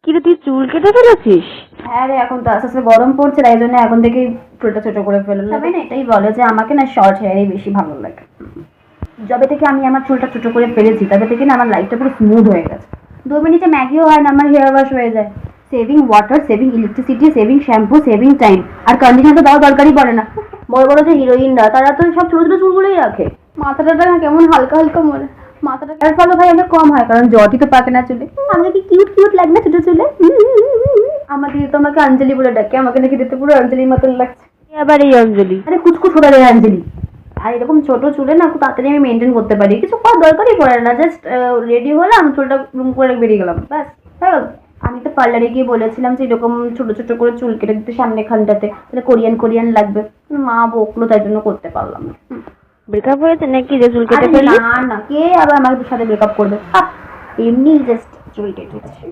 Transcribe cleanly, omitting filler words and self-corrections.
কিরে তুই চুল কেটে ফেলেছিস? হ্যাঁ রে, এখন তো আস্তে আস্তে গরম পড়ছে, তাই জন্য এখন থেকেই চুলটা ছোট করে ফেললাম। সবাই না এটাই বলে যে আমাকে না শর্ট হেয়ারই বেশি ভালো লাগে। যবে থেকে আমি আমার চুলটা ছোট করে ফেলেছি তবে থেকে না আমার লাইফটা পুরো স্মুথ হয়ে গেছে। 2 মিনিটে ম্যাগিও হয় না, আমার হেয়ার ওয়াশ হয়ে যায়। Saving water, saving electricity, saving shampoo, saving time. আর কন্ডিশনার তো দেওয়ার দরকারই পড়ে না। বড় বড় যে হিরোইনরা তারা তো সব ছোট ছোট চুলগুলোই রাখে। মাথাটা না কেমন হালকা হালকা মনে, মাথাটা এর ফলে ভাই অনেক কম হয়, কারণ জটই তো পাকে না চুলে। আমাকে কি কিউট কিউট লাগে না ছোট চুলে? আমার দিদি তো আমাকে অঞ্জলি বলে ডাকে, আমাকে নাকি দেখতে পুরো অঞ্জলির মতন লাগছে। আবার এই অঞ্জলি? আরে কুচকুচ হয়ে যায় অঞ্জলি। আর এরকম ছোট চুলে না খুব তাড়াতাড়ি আমি মেনটেন করতে পারি, কিছু করার দরকারই পড়ে না। জাস্ট রেডি হলাম, চুলটা রুম করে বেরিয়ে গেলাম, ব্যাস হয়ে গেল। আমি তো পার্লারে গিয়ে বলেছিলাম যে এরকম ছোট ছোট করে চুল কেটে দিতে সামনে খানটাতে, তাহলে কোরিয়ান কোরিয়ান লাগবে। মা বকলো, তাই জন্য করতে পারলাম না। ব্রেকআপ হয়েছে নাকি যে চুল কেটে আরে ফেললি? না না, কে আবার আমার সাথে ব্রেকআপ করবে? এমনি জাস্ট চুল কেটেছে।